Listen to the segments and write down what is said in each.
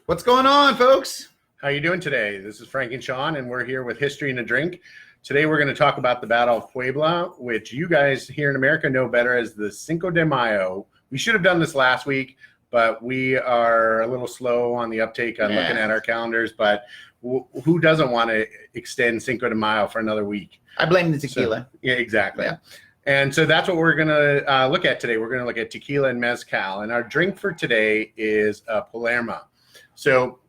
What's going on, folks? How you doing today? This is Frank and Sean, and we're here with History and a Drink. Today we're going to talk about the Battle of Puebla, which you guys here in America know better as the Cinco de Mayo. We should have done this last week, but we are a little slow on the uptake on looking at our calendars. But who doesn't want to extend Cinco de Mayo for another week? I blame the tequila. So, yeah, exactly. Yeah. And so that's what we're going to look at today. We're going to look at tequila and mezcal. And our drink for today is Paloma. So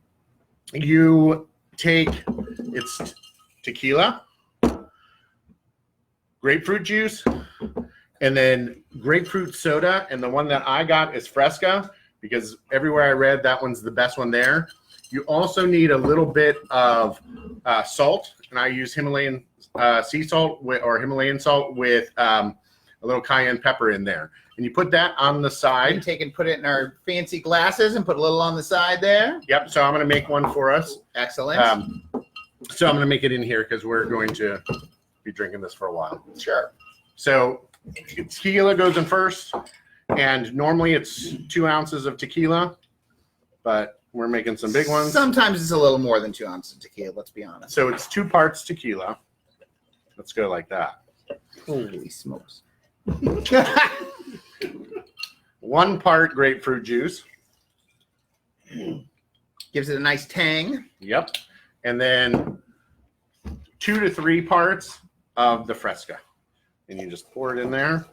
you take, it's tequila, grapefruit juice, and then grapefruit soda. And the one that I got is Fresca, because everywhere I read that one's the best one there. You also need a little bit of salt, and I use Himalayan sea salt or Himalayan salt with a little cayenne pepper in there. And you put that on the side. We take and put it in our fancy glasses and put a little on the side there. Yep. So I'm going to make one for us. Excellent. So I'm going to make it in here because we're going to be drinking this for a while. Sure. So tequila goes in first, and normally it's 2 ounces of tequila, but we're making some big ones. Sometimes it's a little more than 2 ounces of tequila, let's be honest. So it's 2 parts tequila. Let's go like that. Holy smokes. 1 part grapefruit juice. Gives it a nice tang. Yep. And then 2 to 3 parts of the Fresca. And you just pour it in there.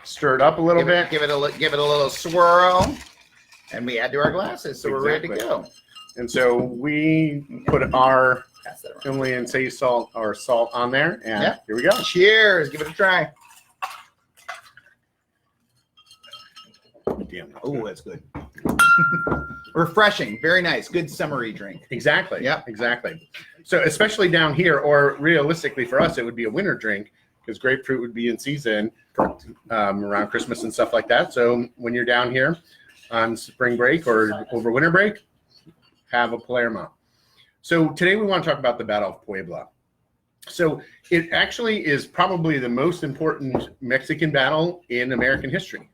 Stir it up a little bit. Give it a little swirl. And we add to our glasses, so we're ready to go. And so we put our Himalayan sea salt or salt on there, and here we go. Cheers! Give it a try. Damn. Oh, that's good. Refreshing, very nice, good summery drink. Exactly. Yep. Exactly. So especially down here, or realistically for us, it would be a winter drink because grapefruit would be in season around Christmas and stuff like that. So when you're down here on spring break or over winter break, have a Palermo. So today we want to talk about the Battle of Puebla. So it actually is probably the most important Mexican battle in American history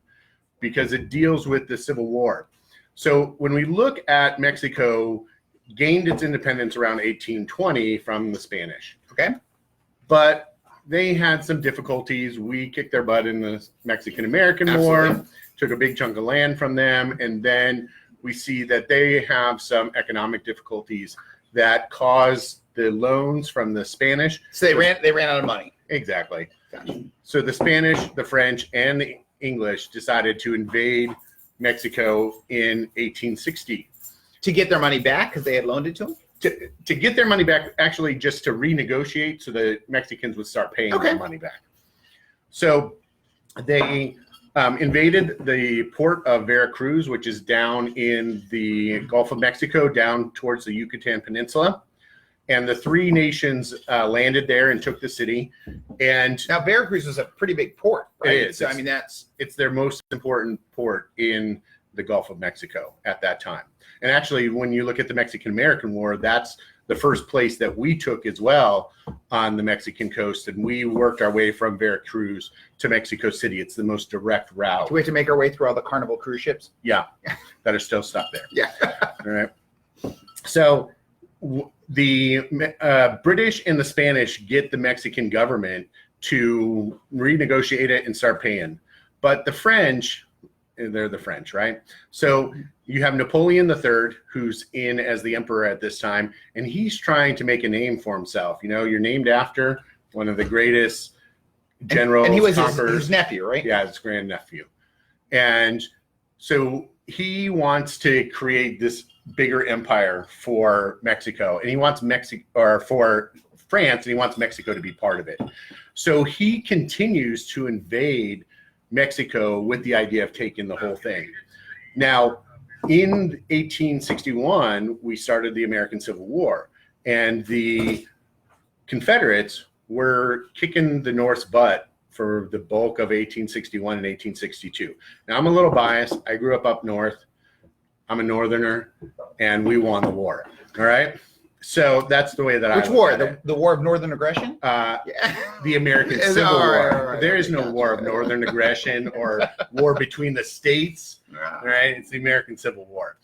because it deals with the Civil War. So when we look at Mexico gained its independence around 1820 from the Spanish. Okay. But they had some difficulties. We kicked their butt in the Mexican-American War, took a big chunk of land from them, and then we see that they have some economic difficulties that caused the loans from the Spanish. So they ran out of money. Exactly. So the Spanish, the French, and the English decided to invade Mexico in 1860. To get their money back because they had loaned it to them? To get their money back, actually just to renegotiate so the Mexicans would start paying their money back. So they invaded the port of Veracruz, which is down in the Gulf of Mexico, down towards the Yucatan Peninsula. And the 3 nations landed there and took the city. And now Veracruz was a pretty big port, right? It is. So, I mean, it's their most important port in the Gulf of Mexico at that time. And actually, when you look at the Mexican-American War, that's the first place that we took as well on the Mexican coast. And we worked our way from Veracruz to Mexico City. It's the most direct route. Do we have to make our way through all the Carnival cruise ships? Yeah, that are still stuck there. Yeah. All right. So the British and the Spanish get the Mexican government to renegotiate it and start paying. But the French, they're the French, right? So you have Napoleon III, who's in as the emperor at this time, and he's trying to make a name for himself. You know, you're named after one of the greatest generals. And he was his nephew, right? Yeah, his grandnephew. And so he wants to create this bigger empire for Mexico, and he wants for France, and he wants Mexico to be part of it. So he continues to invade Mexico with the idea of taking the whole thing. Now, in 1861, we started the American Civil War, and the Confederates were kicking the North's butt for the bulk of 1861 and 1862. Now, I'm a little biased. I grew up north. I'm a Northerner, and we won the war. All right. So that's the way that Which I war? look at The War of Northern Aggression? it. Yeah. The American Civil All right, War. all right, There okay, is no gotcha. war of Northern aggression or war between the states. Yeah. Right? It's the American Civil War.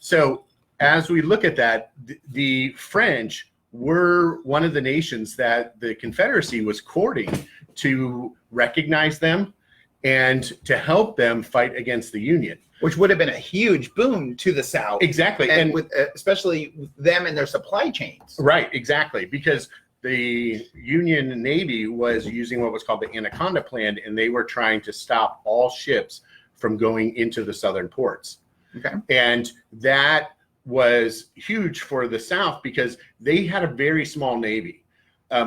So as we look at that, the French were one of the nations that the Confederacy was courting to recognize them and to help them fight against the Union. Which would have been a huge boon to the South. Exactly. And with, especially with them and their supply chains. Right, exactly. Because the Union Navy was using what was called the Anaconda Plan, and they were trying to stop all ships from going into the southern ports. Okay. And that was huge for the South because they had a very small Navy.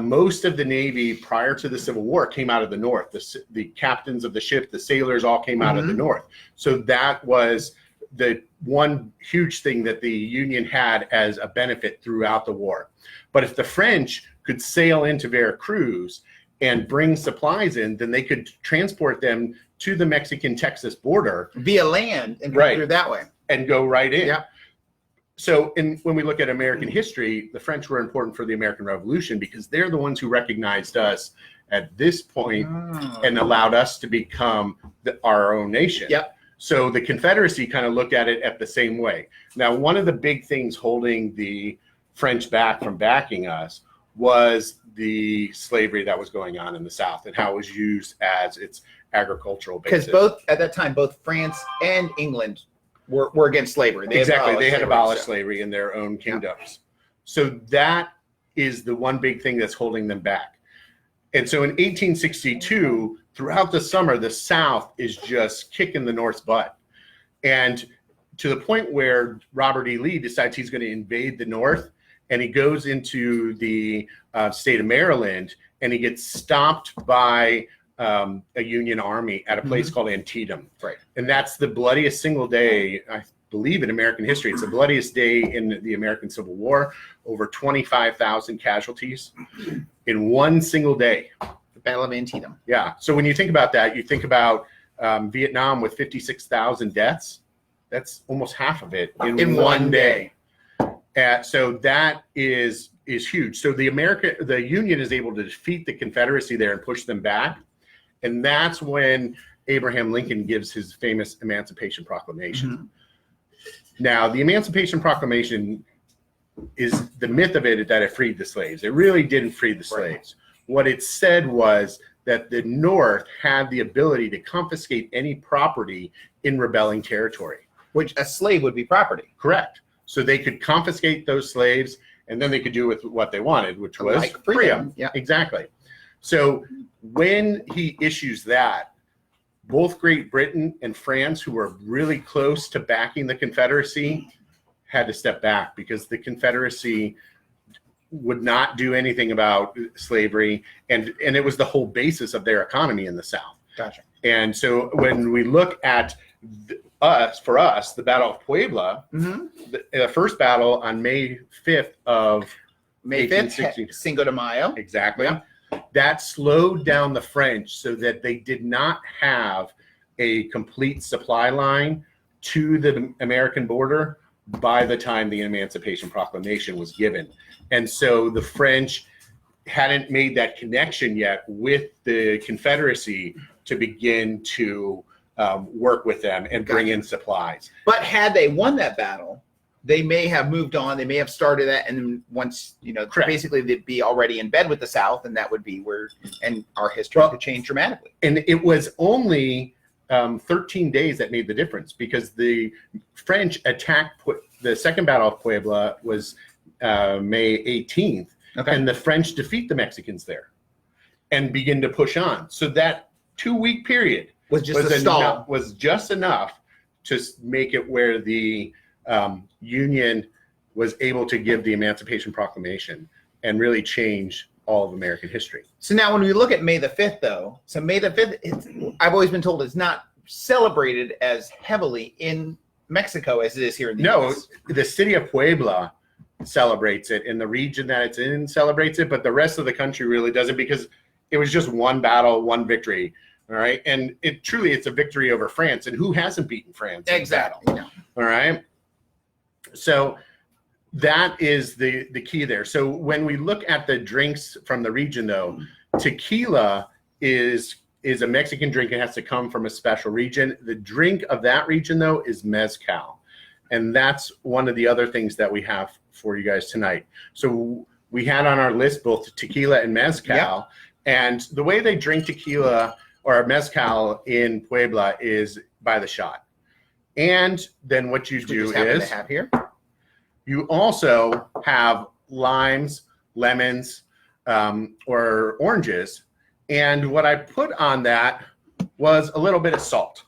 Most of the Navy prior to the Civil War came out of the North. The captains of the ship, the sailors all came out of the North. So that was the one huge thing that the Union had as a benefit throughout the war. But if the French could sail into Veracruz and bring supplies in, then they could transport them to the Mexican-Texas border. Via land and come Right. through that way. And go right in. Yep. So when we look at American history, the French were important for the American Revolution because they're the ones who recognized us at this point and allowed us to become our own nation. Yep. So the Confederacy kind of looked at it at the same way. Now, one of the big things holding the French back from backing us was the slavery that was going on in the South and how it was used as its agricultural basis. Because both at that time, both France and England were against slavery. They Had abolished slavery in their own kingdoms. So that is the one big thing that's holding them back. And so in 1862, throughout the summer, the South is just kicking the North's butt. And to the point where Robert E. Lee decides he's going to invade the North, and he goes into the state of Maryland, and he gets stopped by a Union army at a place called Antietam. Right. And that's the bloodiest single day, I believe, in American history. It's the bloodiest day in the American Civil War. Over 25,000 casualties in one single day. The Battle of Antietam. Yeah. So when you think about that, you think about Vietnam with 56,000 deaths. That's almost half of it in one day. So that is huge. So the Union is able to defeat the Confederacy there and push them back. And that's when Abraham Lincoln gives his famous Emancipation Proclamation. Now, the Emancipation Proclamation is the myth of it that it freed the slaves. It really didn't free the slaves. What it said was that the North had the ability to confiscate any property in rebelling territory. Which a slave would be property. Correct. So they could confiscate those slaves, and then they could do with what they wanted, which was Like free freedom. them. Yeah. Exactly. So when he issues that, both Great Britain and France, who were really close to backing the Confederacy, had to step back because the Confederacy would not do anything about slavery, and it was the whole basis of their economy in the South. Gotcha. And so when we look at the Battle of Puebla, the first battle on May 5th of May 5th, Cinco de Mayo. Exactly. Yeah. That slowed down the French so that they did not have a complete supply line to the American border by the time the Emancipation Proclamation was given. And so the French hadn't made that connection yet with the Confederacy to begin to work with them and bring in supplies. But had they won that battle, they may have moved on. They may have started that, and then once basically they'd be already in bed with the South, and that would be where, and our history could change dramatically. And it was only 13 days that made the difference because the French attacked. The second Battle of Puebla was May 18th, and the French defeat the Mexicans there and begin to push on. So that 2-week period was just enough to make it where the Union was able to give the Emancipation Proclamation and really change all of American history. So now when we look at May the 5th, though, so May the 5th, I've always been told it's not celebrated as heavily in Mexico as it is here in the US. The city of Puebla celebrates it, and the region that it's in celebrates it, but the rest of the country really doesn't because it was just one battle, one victory. All right. And it's a victory over France. And who hasn't beaten France? Exactly. All right. So that is the key there. So when we look at the drinks from the region, though, tequila is a Mexican drink. It has to come from a special region. The drink of that region, though, is mezcal. And that's one of the other things that we have for you guys tonight. So we had on our list both tequila and mezcal. Yep. And the way they drink tequila or mezcal in Puebla is by the shot. And then what you do is have here. You also have limes, lemons, or oranges. And what I put on that was a little bit of salt.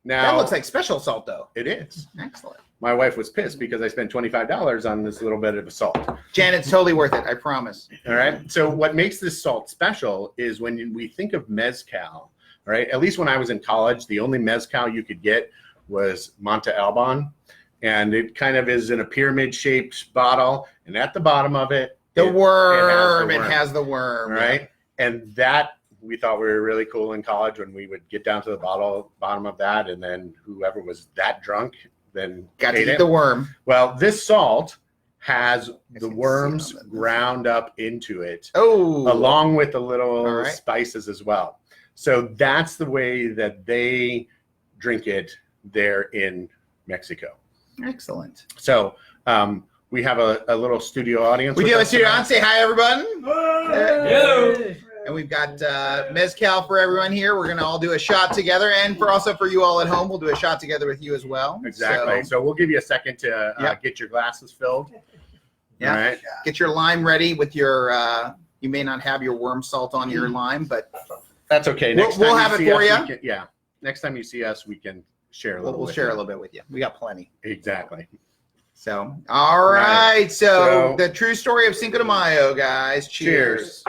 Now, that looks like special salt, though. It is. Excellent. My wife was pissed because I spent $25 on this little bit of salt. Jan, it's totally worth it. I promise. All right. So what makes this salt special is when we think of mezcal, all right, at least when I was in college, the only mezcal you could get was Monte Alban. And it kind of is in a pyramid-shaped bottle. And at the bottom of it, it has the worm. Right. Yeah. And that we thought we were really cool in college when we would get down to the bottom of that. And then whoever was that drunk then got to eat the worm. Well, this salt has the worms ground up into it. Oh. Along with the little spices as well. So that's the way that they drink it there in Mexico. Excellent. So we have a little studio audience. We do have a studio audience. Say hi, everyone. Hello. And we've got mezcal for everyone here. We're going to all do a shot together. And also for you all at home, we'll do a shot together with you as well. Exactly. So we'll give you a second to get your glasses filled. Yeah. All right. Get your lime ready with your, you may not have your worm salt on your lime, but that's okay. We'll have it for you. Yeah. Next time you see us, we can share a little. We'll share a little bit with you. We got plenty. Exactly. So, all right. So the true story of Cinco de Mayo, guys. Cheers.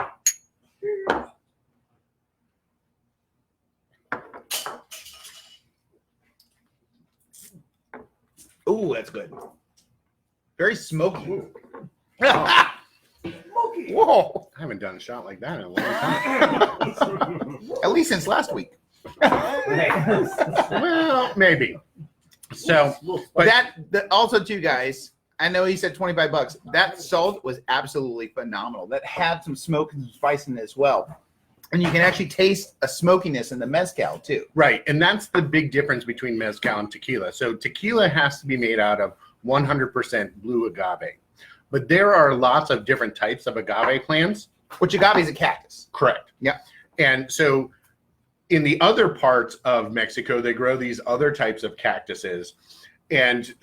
Ooh, that's good. Very smoky. Smoky. Whoa. I haven't done a shot like that in a long time. At least since last week. Well, maybe. So, but that also too, guys, I know he said $25. That salt was absolutely phenomenal. That had some smoke and some spice in it as well. And you can actually taste a smokiness in the mezcal too. Right. And that's the big difference between mezcal and tequila. So tequila has to be made out of 100% blue agave. But there are lots of different types of agave plants. Which agave is a cactus. Correct. Yeah. And so in the other parts of Mexico, they grow these other types of cactuses. And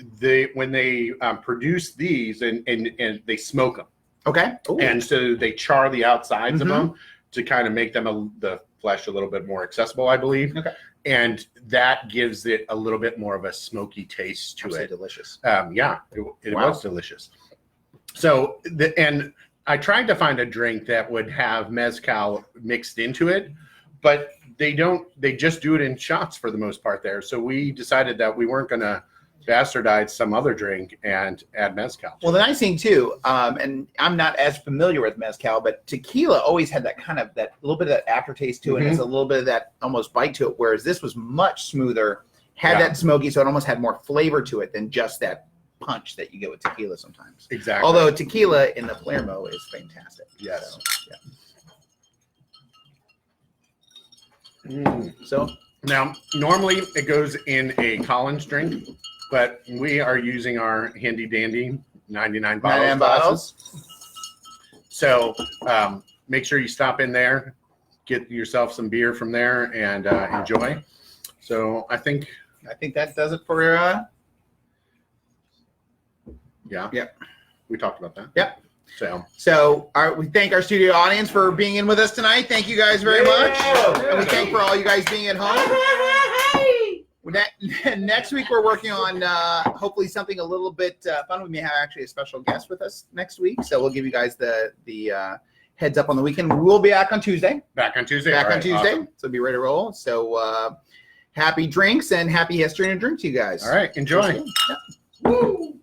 when they produce these and they smoke them. Okay. Ooh. And so they char the outsides of them to kind of make them the flesh a little bit more accessible, I believe. Okay. And that gives it a little bit more of a smoky taste to it. Delicious. Yeah, it was delicious. So, and I tried to find a drink that would have mezcal mixed into it, but they just do it in shots for the most part there. So we decided that we weren't going to bastardize some other drink and add mezcal. Well, the nice thing too, and I'm not as familiar with mezcal, but tequila always had that kind of that little bit of that aftertaste to it. And it's a little bit of that almost bite to it, whereas this was much smoother, had that smoky, so it almost had more flavor to it than just that punch that you get with tequila sometimes. Exactly. Although tequila in the Palermo is fantastic. Yes. So, so now, normally it goes in a Collins drink, but we are using our handy dandy 99 bottles. So make sure you stop in there, get yourself some beer from there, and enjoy. So I think that does it for yeah. Yep. We talked about that. Yep. So we thank our studio audience for being in with us tonight. Thank you guys very much. And we thank for all you guys being at home. Next week we're working on hopefully something a little bit fun. We may have actually a special guest with us next week, so we'll give you guys the heads up on the weekend. We will be back on Tuesday. Back on Tuesday. Awesome. So be ready to roll. So happy drinks and happy history and a drink to you guys. All right, enjoy. Yeah. Woo!